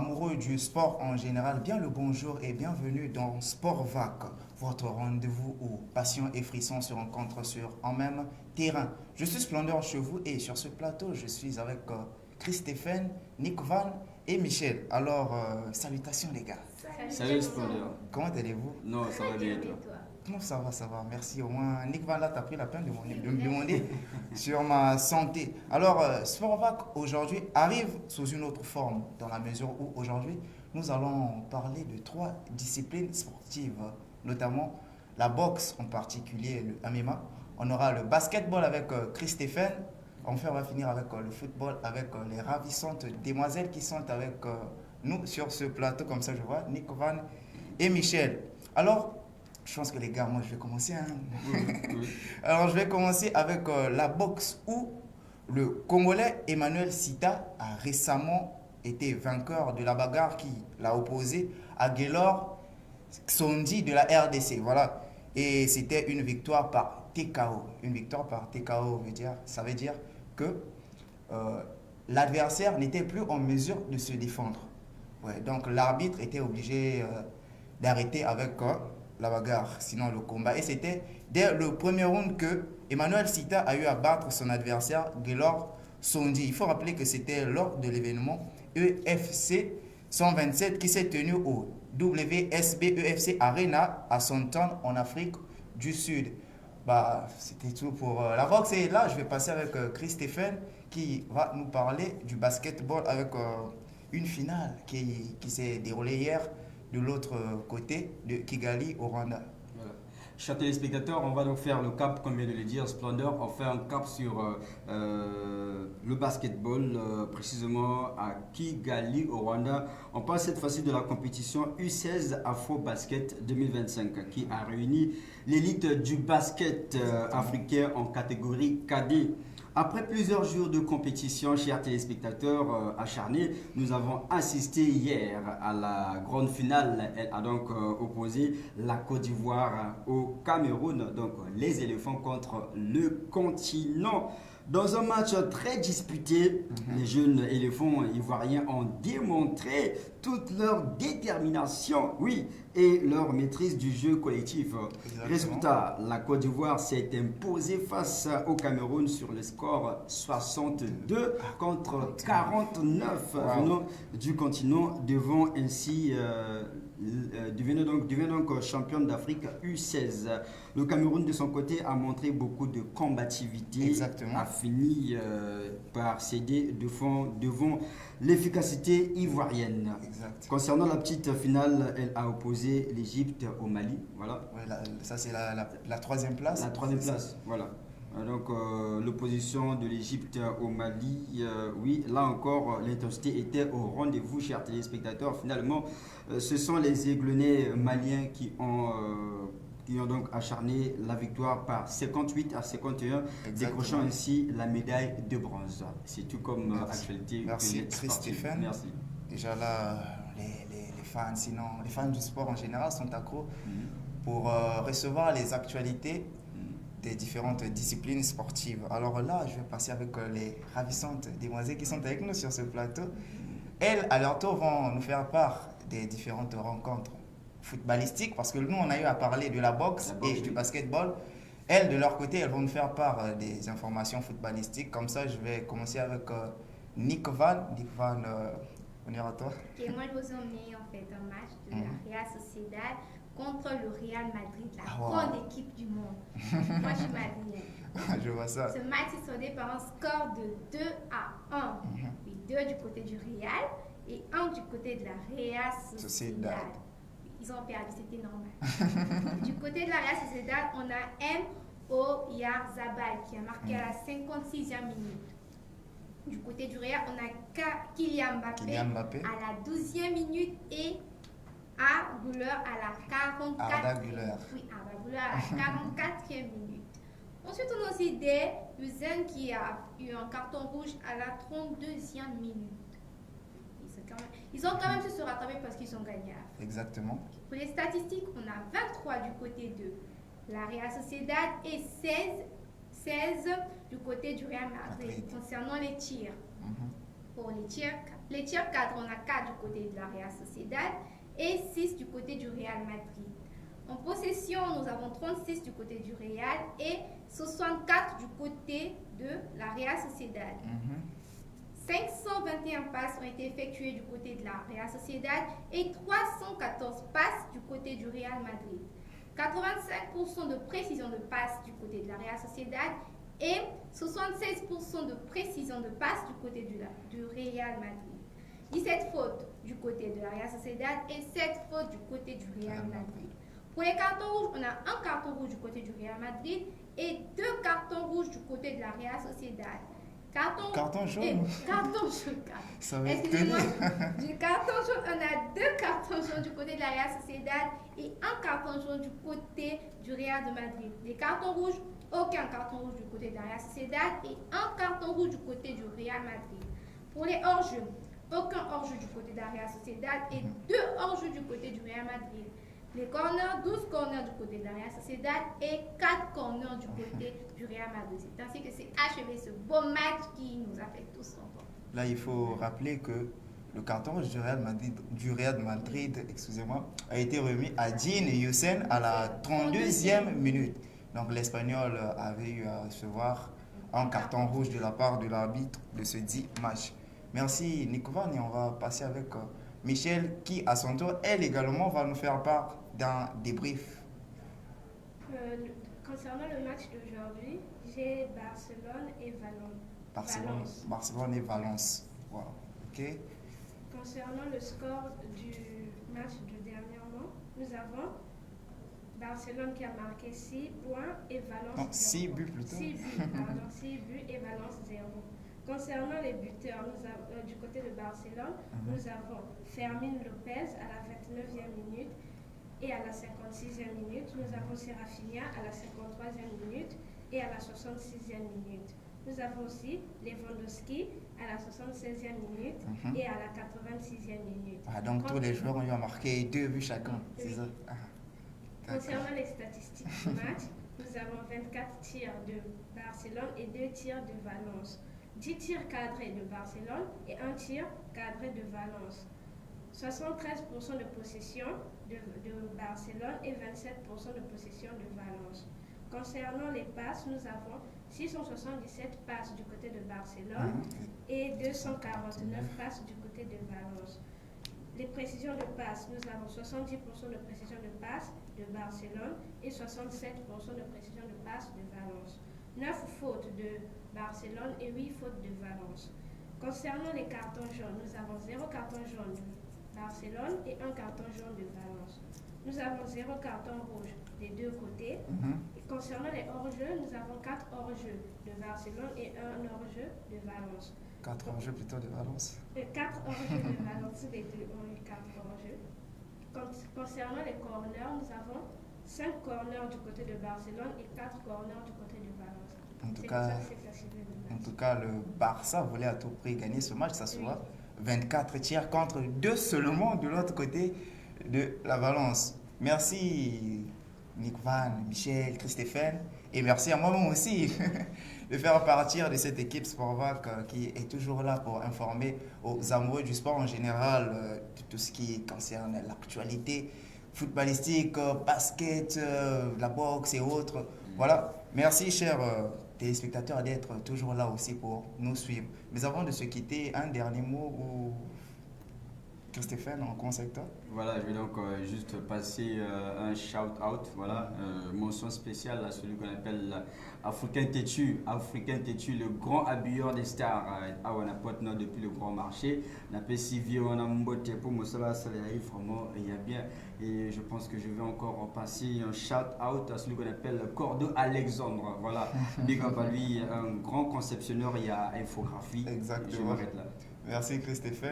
amoureux du sport en général, bien le bonjour et bienvenue dans Sport Vac, votre rendez-vous où passion et frisson se rencontrent sur un même terrain. Je suis Splendeur chez vous et sur ce plateau, je suis avec Chris-Stéphane, Nick Van et Michel. Alors, salutations les gars. Salut Splendeur. Comment allez-vous? Non, ça va bien et toi? Non, ça va, merci. Au moins, Nick Van là, t'as pris la peine de me demander sur ma santé. Alors, Sportvac aujourd'hui arrive sous une autre forme, dans la mesure où aujourd'hui, nous allons parler de trois disciplines sportives, notamment la boxe, en particulier le MMA. On aura le basketball avec Chris Stéphane. Enfin, on va finir avec le football, avec les ravissantes demoiselles qui sont avec nous sur ce plateau, comme ça je vois, Nick Van et Michel. Alors, je pense que les gars, moi je vais commencer. Oui. Alors je vais commencer avec la boxe où le Congolais Emmanuel Sita a récemment été vainqueur de la bagarre qui l'a opposé à Gaylor Sondi de la RDC. Voilà. Et c'était une victoire par TKO. Une victoire par TKO ça veut dire que euh, l'adversaire n'était plus en mesure de se défendre. Ouais, donc l'arbitre était obligé d'arrêter avec la bagarre, sinon le combat. Et c'était dès le premier round que Emmanuel Sita a eu à battre son adversaire, Gaylor Sondi. Il faut rappeler que c'était lors de l'événement EFC 127 qui s'est tenu au WSB EFC Arena à Sonton en Afrique du Sud. Bah, c'était tout pour la boxe. Et là, je vais passer avec Chris Stéphane qui va nous parler du basketball avec une finale qui s'est déroulée hier de l'autre côté de Kigali au Rwanda. Voilà. Chers téléspectateurs, on va donc faire le cap, comme vient de le dire Splendor. On fait un cap sur le basketball, précisément à Kigali au Rwanda. On parle cette fois-ci de la compétition U16 Afro Basket 2025 qui a réuni l'élite du basket africain en catégorie cadet. Après plusieurs jours de compétition, chers téléspectateurs acharnés, nous avons assisté hier à la grande finale. Elle a donc opposé la Côte d'Ivoire au Cameroun, donc les éléphants contre le continent. Dans un match très disputé, les jeunes éléphants ivoiriens ont démontré toute leur détermination, oui, et leur maîtrise du jeu collectif. Exactement. Résultat, la Côte d'Ivoire s'est imposée face au Cameroun sur le score 62 contre 49 venant du continent, devient donc championne d'Afrique U16. Le Cameroun de son côté a montré beaucoup de combativité. Exactement. A fini par céder devant l'efficacité ivoirienne. Exact. Concernant la petite finale, elle a opposé l'Égypte au Mali. Voilà. Ouais, ça, c'est la troisième place. La troisième place, voilà. Donc l'opposition de l'Égypte au Mali, oui, là encore l'intensité était au rendez-vous, chers téléspectateurs. Finalement, ce sont les aiglonnés maliens qui ont donc acharné la victoire par 58 à 51, décrochant ainsi la médaille de bronze. C'est tout comme actualité. Merci, Chris Stéphane. Merci. Déjà là, les fans, sinon, les fans du sport en général sont accros pour recevoir les actualités des différentes disciplines sportives. Alors là, je vais passer avec les ravissantes demoiselles qui sont avec nous sur ce plateau. Elles, à leur tour, vont nous faire part des différentes rencontres footballistiques, parce que nous, on a eu à parler de la boxe et du basketball. Elles, de leur côté, elles vont nous faire part des informations footballistiques. Comme ça, je vais commencer avec Nick Van. Nick Van, on ira à toi. Ok, moi je vous emmène en fait un match de la Real Sociedad contre le Real Madrid, la grande équipe du monde. Moi je suis madridienne. Je vois ça. Ce match s'est soldé par un score de 2 à 1. Oui, 2 du côté du Real et 1 du côté de la Real Sociedad. Ils ont perdu, c'était normal. Du côté de la Real Sociedad, on a M. Oyarzabal qui a marqué à la 56e minute. Du côté du Real, on a Kylian Mbappé à la 12e minute et Arda Güler à la 44e minute. Oui, Arda Güler à la 44e minute. Ensuite, on a aussi Uzen qui a eu un carton rouge à la 32e minute. Ils ont quand même su se rattraper parce qu'ils ont gagné. Exactement. Pour les statistiques, on a 23 du côté de la Real Sociedad et 16 du côté du Real Madrid concernant les tirs. Pour les tirs cadres, on a 4 du côté de la Real Sociedad et 6 du côté du Real Madrid. En possession, nous avons 36 du côté du Real et 64 du côté de la Real Sociedad. 521 passes ont été effectuées du côté de la Real Sociedad et 314 passes du côté du Real Madrid. 85% de précision de passe du côté de la Real Sociedad et 76% de précision de passe du côté du Real Madrid. 17 fautes du côté de la Real Sociedad et 7 fautes du côté du Real Madrid. Pour les cartons rouges, on a un carton rouge du côté du Real Madrid et 2 cartons rouges du côté de la Real Sociedad. Carton jaune. Carton jaune. Excusez-moi. Du carton jaune, on a 2 cartons jaunes du côté de la Real Sociedad et un carton jaune du côté du Real de Madrid. Les cartons rouges, aucun carton rouge du côté de la Real Sociedad et un carton rouge du côté du Real Madrid. Pour les hors-jeux, aucun hors-jeu du côté de la Real Sociedad et 2 hors-jeux du côté du Real Madrid. Les corners, 12 corners du côté de la Real Sociedad et 4 corners du côté du Real Madrid. C'est ainsi que c'est achevé ce beau match qui nous a fait tous entendre. Là, il faut rappeler que le carton rouge du Real Madrid, excusez-moi, a été remis à Dean Hussein à la 32e minute. Donc l'Espagnol avait eu à recevoir un carton rouge de la part de l'arbitre de ce dit match. Merci Nick Van et on va passer avec Michel qui à son tour, elle également va nous faire part d'un débrief. Concernant le match d'aujourd'hui, j'ai Barcelone et Valence. Barcelone et Valence. Wow. Ok. Concernant le score du match de dernièrement, nous avons Barcelone qui a marqué 6 points et Valence 0. 6 buts plutôt. 6 buts et Valence 0. Concernant les buteurs, du côté de Barcelone, nous avons Fermín López à la 29e minute et à la 56e minute. Nous avons Serafinha à la 53e minute et à la 66e minute. Nous avons aussi Lewandowski à la 76e minute et à la 86e minute. Donc tous les joueurs ont eu à marquer 2 buts chacun, c'est ça? Concernant les statistiques du match, nous avons 24 tirs de Barcelone et 2 tirs de Valence. 10 tirs cadrés de Barcelone et 1 tir cadré de Valence. 73% de possession de Barcelone et 27% de possession de Valence. Concernant les passes, nous avons 677 passes du côté de Barcelone et 249 passes du côté de Valence. Les précisions de passes, nous avons 70% de précision de passes de Barcelone et 67% de précision de passes de Valence. 9 fautes de Barcelone et 8 fautes de Valence. Concernant les cartons jaunes, nous avons 0 carton jaune de Barcelone et 1 carton jaune de Valence. Nous avons 0 carton rouge des deux côtés. Et concernant les hors-jeux, nous avons 4 hors-jeux de Barcelone et 1 hors-jeu de Valence. 4 hors-jeux plutôt de Valence. 4 hors-jeux de Valence, les deux ont eu 4 hors-jeux. Concernant les corners, nous avons 5 corners du côté de Barcelone et 4 corners du côté de Valence. En tout cas, le Barça voulait à tout prix gagner ce match, ça se voit. 24 tirs contre 2 seulement de l'autre côté de la Valence. Merci Nick Van, Michel, Christophe et merci à moi-même aussi de faire partir de cette équipe Sportvac qui est toujours là pour informer aux amoureux du sport en général de tout ce qui concerne l'actualité footballistique, basket, la boxe et autres. Voilà, merci chers téléspectateurs d'être toujours là aussi pour nous suivre. Mais avant de se quitter, un dernier mot ou Christophe, en consecteur. Voilà, je vais donc juste passer un shout-out, voilà, mention spéciale à celui qu'on appelle Africain Têtu, le grand habilleur des stars à Wanapotna depuis le grand marché. On appelle Sivio, on a mboté pour Moussala Saleh, vraiment, il y a bien. Et je pense que je vais encore passer un shout-out à celui qu'on appelle Cordo Alexandre, voilà, big up à lui, un grand conceptionneur, il y a infographie. Exactement. Je m'arrête là. Merci Christophe.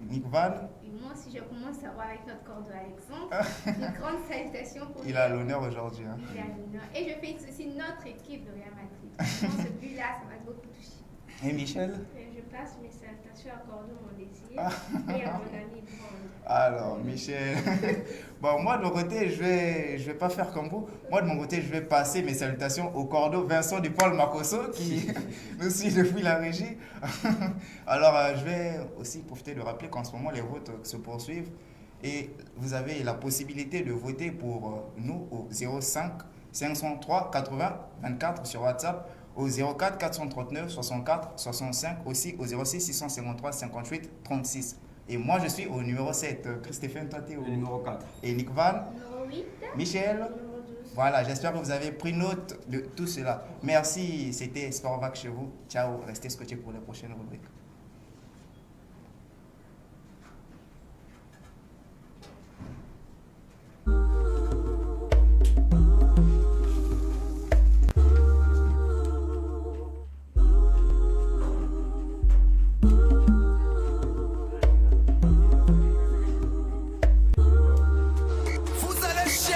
Nick Van. Et moi, si je commence à voir avec notre Cordo Alexandre, une grande salutation pour lui. Il a l'honneur aujourd'hui. Il a l'honneur. Et je félicite aussi notre équipe de Real Madrid. Dans ce but-là, ça m'a beaucoup touché. Et Michel? Et je passe mes salutations à Cordo, mon désir, et à mon ami Brand. Alors, Michel. Bon, moi de mon côté, je vais pas faire comme vous. Moi de mon côté, je vais passer mes salutations au cordeau Vincent du Paul Makoso qui nous suit depuis la régie. Alors, je vais aussi profiter de rappeler qu'en ce moment, les votes se poursuivent et vous avez la possibilité de voter pour nous au 05 503 80 24 sur WhatsApp, au 04 439 64 65, aussi au 06 653 58 36. Et moi, je suis au numéro 7. Christophe, toi, tu es au numéro 4. Et Nick Van. Numéro 8. Michel. Numéro 12. Voilà, j'espère que vous avez pris note de tout cela. Merci, c'était Sportvac chez vous. Ciao, restez scotchés pour les prochaines rubriques.